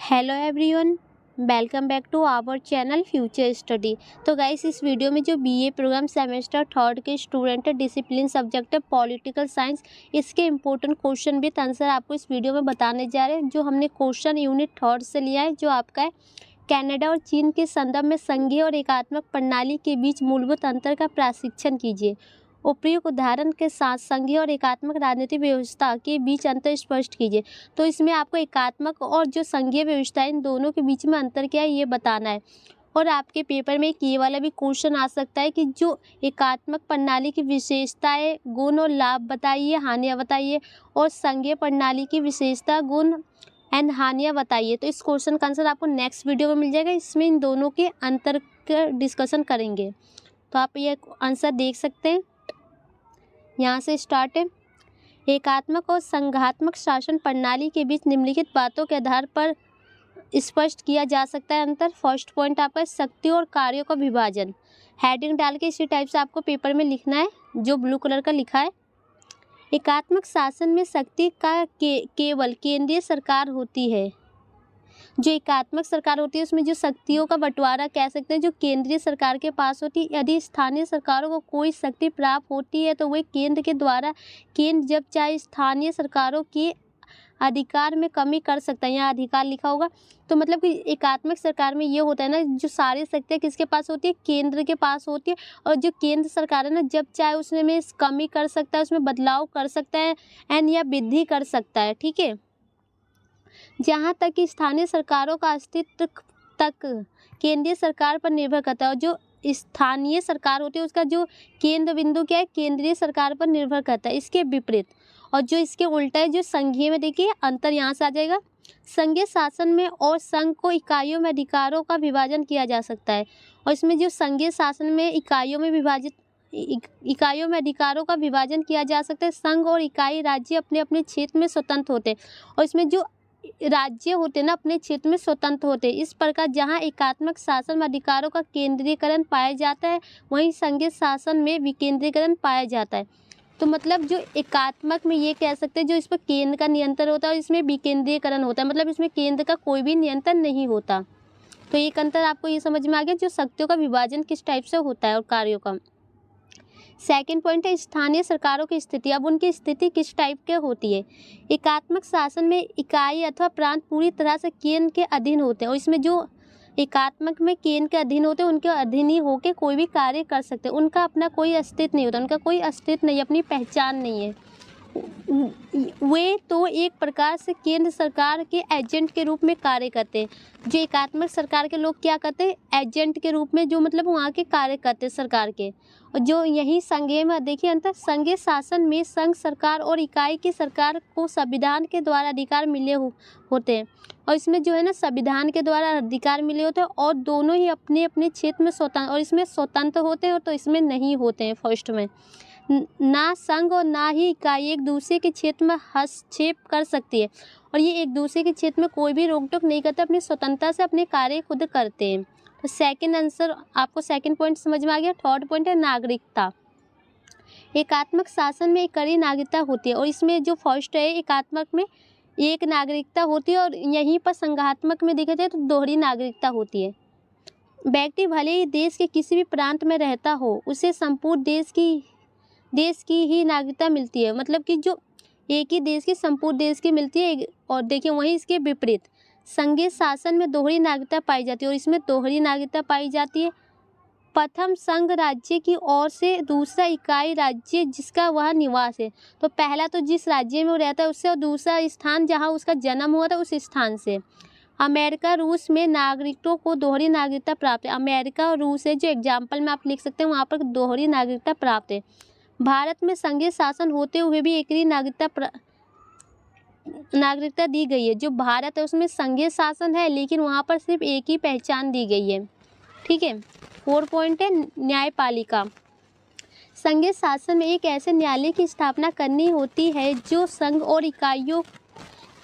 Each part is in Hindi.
Hello everyone, welcome back to our channel future study. तो गाइस, इस वीडियो में जो बीए प्रोग्राम सेमेस्टर थर्ड के स्टूडेंट है, डिसिप्लिन सब्जेक्ट है पॉलिटिकल साइंस, इसके इंपॉर्टेंट क्वेश्चन विद आंसर आपको इस वीडियो में बताने जा रहे हैं। जो हमने क्वेश्चन यूनिट थर्ड से लिया है, जो आपका है कनाडा और चीन के संदर्भ में संघीय और एकात्मक प्रणाली के बीच मूलभूत अंतर का प्रशिक्षण कीजिए। उपयुक्त उदाहरण के साथ संघीय और एकात्मक राजनीतिक व्यवस्था के बीच अंतर स्पष्ट कीजिए। तो इसमें आपको एकात्मक और जो संघीय व्यवस्था है, इन दोनों के बीच में अंतर क्या है ये बताना है। और आपके पेपर में एक ये वाला भी क्वेश्चन आ सकता है कि जो एकात्मक प्रणाली की विशेषताएं, गुण और लाभ बताइए, हानियां बताइए, और संघीय प्रणाली की विशेषता, गुण एंड हानियां बताइए। तो इस क्वेश्चन का आंसर आपको नेक्स्ट वीडियो में मिल जाएगा। इसमें इन दोनों के अंतर का डिस्कशन करेंगे। तो आप ये आंसर देख सकते हैं, यहाँ से स्टार्ट है। एकात्मक और संघात्मक शासन प्रणाली के बीच निम्नलिखित बातों के आधार पर स्पष्ट किया जा सकता है अंतर। फर्स्ट पॉइंट आपका शक्ति और कार्यों का विभाजन। हेडिंग डाल के इसी टाइप से आपको पेपर में लिखना है, जो ब्लू कलर का लिखा है। एकात्मक शासन में शक्ति का केवल केंद्रीय सरकार होती है। जो एकात्मक सरकार होती है उसमें जो शक्तियों का बंटवारा कह सकते हैं जो केंद्रीय सरकार के पास होती है। यदि स्थानीय सरकारों को कोई शक्ति प्राप्त होती है तो वह केंद्र के द्वारा केंद्र जब चाहे स्थानीय सरकारों के अधिकार में कमी कर सकता है। यहाँ अधिकार लिखा होगा। तो मतलब कि एकात्मक सरकार में ये होता है ना, जो सारी शक्तियाँ किसके पास होती है, केंद्र के पास होती है। और जो केंद्र सरकार है ना, जब चाहे उसमें कमी कर सकता है, उसमें बदलाव कर सकता है एंड या वृद्धि कर सकता है। ठीक है। जहाँ तक कि स्थानीय सरकारों का अस्तित्व तक केंद्रीय सरकार पर निर्भर करता है। और जो स्थानीय सरकार होती है उसका जो केंद्र बिंदु क्या है, केंद्रीय सरकार पर निर्भर करता है। इसके विपरीत और जो इसके उल्टा है, जो संघीय में, देखिए अंतर यहाँ से आ जाएगा। संघीय शासन में और संघ को इकाइयों में अधिकारों का विभाजन किया जा सकता है। और इसमें जो संघीय शासन में इकाइयों में अधिकारों का विभाजन किया जा सकता है। संघ और इकाई राज्य अपने अपने क्षेत्र में स्वतंत्र होते हैं। और इसमें जो राज्य होते हैं ना, अपने क्षेत्र में स्वतंत्र होते हैं। इस प्रकार जहां एकात्मक शासन में अधिकारों का केंद्रीकरण पाया जाता है, वहीं संघीय शासन में विकेंद्रीकरण पाया जाता है। तो मतलब जो एकात्मक में ये कह सकते हैं जो इस पर केंद्र का नियंत्रण होता है, और इसमें विकेंद्रीकरण होता है, मतलब इसमें केंद्र का कोई भी नियंत्रण नहीं होता। तो एक अंतर आपको ये समझ में आ गया, जो शक्तियों का विभाजन किस टाइप से होता है और कार्यों का। सेकेंड पॉइंट है स्थानीय सरकारों की स्थिति। अब उनकी स्थिति किस टाइप के होती है। एकात्मक शासन में इकाई अथवा प्रांत पूरी तरह से केंद्र के अधीन होते हैं। और इसमें जो एकात्मक में केंद्र के अधीन होते हैं, उनके अधीन ही होकर कोई भी कार्य कर सकते हैं। उनका अपना कोई अस्तित्व नहीं होता, उनका कोई अस्तित्व नहीं, अपनी पहचान नहीं है। वे तो एक प्रकार से केंद्र सरकार के एजेंट के रूप में कार्य करते हैं। जो एकात्मक सरकार के लोग क्या करते हैं, एजेंट के रूप में, जो मतलब वहाँ के कार्य करते हैं सरकार के। और जो यही संघीय में देखिए अंतर, संघीय शासन में संघ सरकार और इकाई की सरकार को संविधान के द्वारा अधिकार मिले होते हैं। और इसमें जो है ना, संविधान के द्वारा अधिकार मिले होते हैं, और दोनों ही अपने अपने क्षेत्र में स्वतंत्र, और इसमें स्वतंत्र होते हैं, तो इसमें नहीं होते हैं। फर्स्ट में ना संघ और ना ही इकाई एक दूसरे के क्षेत्र में हस्तक्षेप कर सकती है। और ये एक दूसरे के क्षेत्र में कोई भी रोक टोक नहीं करते, अपनी स्वतंत्रता से अपने कार्य खुद करते हैं। तो सेकंड आंसर आपको सेकंड पॉइंट समझ में आ गया। थर्ड पॉइंट है नागरिकता। एकात्मक शासन में एक कड़ी नागरिकता होती है। और इसमें जो फर्स्ट है, एकात्मक में एक नागरिकता होती है, और यहीं पर संघात्मक में देखा जाए तो दोहरी नागरिकता होती है। व्यक्ति भले ही देश के किसी भी प्रांत में रहता हो, उसे संपूर्ण देश की ही नागरिकता मिलती है। मतलब कि जो एक ही देश की, संपूर्ण देश की मिलती है। और देखिए वहीं इसके विपरीत संघीय शासन में दोहरी नागरिकता पाई जाती है। और इसमें दोहरी नागरिकता पाई जाती है प्रथम संघ राज्य की ओर से, दूसरा इकाई राज्य जिसका वह निवास है। तो पहला तो जिस राज्य में वो रहता है उससे, और दूसरा स्थान जहाँ उसका जन्म हुआ था उस स्थान से। अमेरिका रूस में नागरिकों को दोहरी नागरिकता प्राप्त है। अमेरिका और रूस है जो एग्जाम्पल में आप लिख सकते हैं, वहाँ पर दोहरी नागरिकता प्राप्त है। भारत में संघीय शासन होते हुए भी एक ही नागरिकता दी गई है। जो भारत है उसमें संघीय शासन है, लेकिन वहाँ पर सिर्फ एक ही पहचान दी गई है। ठीक है। 4 पॉइंट है न्यायपालिका। संघीय शासन में एक ऐसे न्यायालय की स्थापना करनी होती है जो संघ और इकाइयों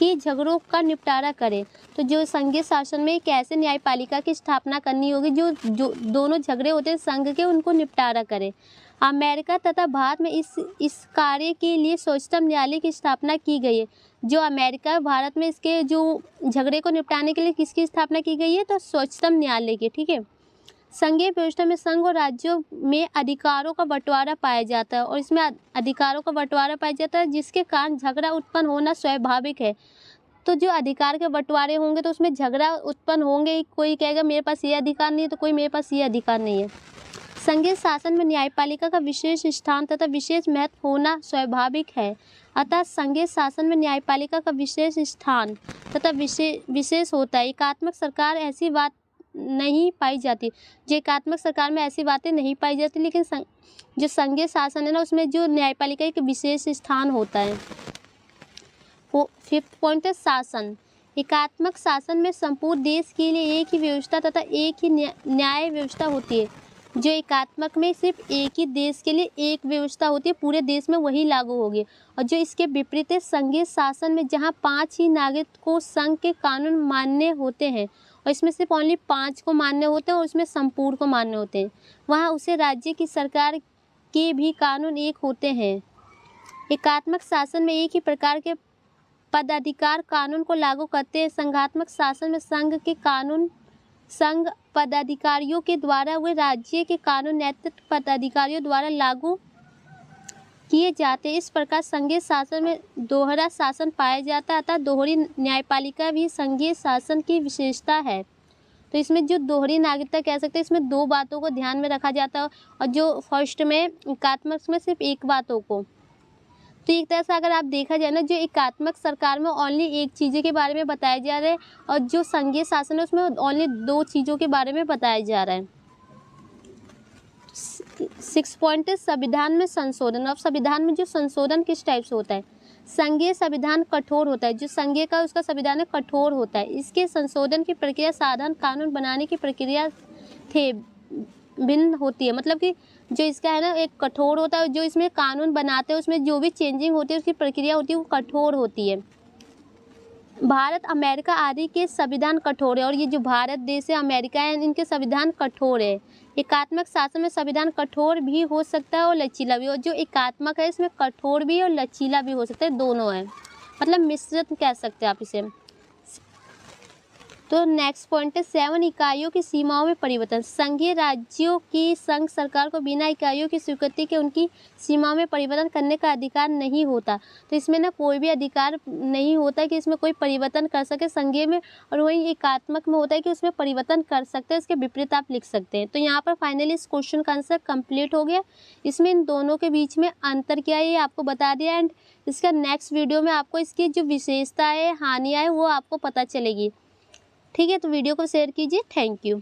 कि झगड़ों का निपटारा करे। तो जो संघीय शासन में एक ऐसे न्यायपालिका की स्थापना करनी होगी जो दोनों झगड़े होते हैं संघ के, उनको निपटारा करे। अमेरिका तथा भारत में इस कार्य के लिए सर्वोच्चतम न्यायालय की स्थापना की गई है। जो अमेरिका भारत में इसके जो झगड़े को निपटाने के लिए किसकी स्थापना की गई है, तो सर्वोच्चतम न्यायालय की। ठीक है। संघीय व्यवस्था में संघ और राज्यों में अधिकारों का बंटवारा पाया जाता है और इसमें अधिकारों का बंटवारा पाया जाता है जिसके कारण झगड़ा उत्पन्न होना स्वाभाविक है। तो जो अधिकार के बंटवारे होंगे तो उसमें झगड़ा उत्पन्न होंगे। कोई कहेगा मेरे पास ये अधिकार नहीं है, तो कोई मेरे पास ये अधिकार नहीं है। संघीय शासन में न्यायपालिका का विशेष स्थान तथा विशेष महत्व होना स्वाभाविक है। अतः संघीय शासन में न्यायपालिका का विशेष स्थान तथा विशेष होता है। एकात्मक सरकार ऐसी बात नहीं पाई जाती। जो एकात्मक सरकार में ऐसी बातें नहीं पाई जाती, लेकिन जो संघीय शासन है ना, उसमें जो न्यायपालिका एक विशेष स्थान होता है। 5th पॉइंट है शासन। एकात्मक शासन में संपूर्ण देश के लिए एक ही व्यवस्था तथा एक ही न्याय व्यवस्था होती है। जो एकात्मक में सिर्फ एक ही देश के लिए एक व्यवस्था होती है, पूरे देश में वही लागू होगी। और जो इसके विपरीत है संघीय शासन में, जहाँ 5 ही नागरिक को संघ के कानून मान्य होते हैं और इसमें सिर्फ ओनली 5 को मान्य होते हैं और उसमें संपूर्ण को मान्य होते हैं। वहाँ उसे राज्य की सरकार के भी कानून एक होते हैं। एकात्मक शासन में एक ही प्रकार के पदाधिकार कानून को लागू करते हैं। संघात्मक शासन में संघ के कानून संघ पदाधिकारियों के द्वारा वे राज्य के कानून नैतिक पदाधिकारियों द्वारा लागू किए जाते हैं। इस प्रकार संघीय शासन में दोहरा शासन पाया जाता है, अतः दोहरी न्यायपालिका भी संघीय शासन की विशेषता है। तो इसमें जो दोहरी नागरिकता कह सकते हैं, इसमें 2 बातों को ध्यान में रखा जाता है और जो फर्स्ट में एकात्मक में सिर्फ एक बातों को। तो एक तरह से अगर आप देखा जाए ना, जो एकात्मक सरकार में ओनली एक चीज़ों के बारे में बताया जा रहा है और जो संघीय शासन है उसमें ओनली 2 चीज़ों के बारे में बताया जा रहा है। 6 पॉइंट है संविधान में संशोधन। अब संविधान में जो संशोधन किस टाइप से होता है। संघीय संविधान कठोर होता है। जो संघीय का उसका संविधान है कठोर होता है। इसके संशोधन की प्रक्रिया साधारण कानून बनाने की प्रक्रिया थे भिन्न होती है। मतलब कि जो इसका है ना एक कठोर होता है, जो इसमें कानून बनाते हैं उसमें जो भी चेंजिंग होती है उसकी प्रक्रिया होती है वो कठोर होती है। भारत, अमेरिका आदि के संविधान कठोर है और ये जो भारत देश है, अमेरिका है, इनके संविधान कठोर है। एकात्मक शासन में संविधान कठोर भी हो सकता है और लचीला भी। और जो एकात्मक है इसमें कठोर भी और लचीला भी हो सकता है, दोनों है, मतलब मिश्रित कह सकते हैं आप इसे। तो नेक्स्ट पॉइंट है 7 इकाइयों की सीमाओं में परिवर्तन। संघीय राज्यों की संघ सरकार को बिना इकाइयों की स्वीकृति के उनकी सीमाओं में परिवर्तन करने का अधिकार नहीं होता। तो इसमें ना कोई भी अधिकार नहीं होता कि इसमें कोई परिवर्तन कर सके संघीय में, और वही एकात्मक में होता है कि उसमें परिवर्तन कर सकते हैं। इसके विपरीत आप लिख सकते हैं। तो यहाँ पर फाइनली इस क्वेश्चन का आंसर कंप्लीट हो गया। इसमें इन दोनों के बीच में अंतर क्या है ये आपको बता दिया। एंड इसका नेक्स्ट वीडियो में आपको इसकी जो विशेषता है, हानियाँ है, वो आपको पता चलेगी। ठीक है, तो वीडियो को शेयर कीजिए। Thank you.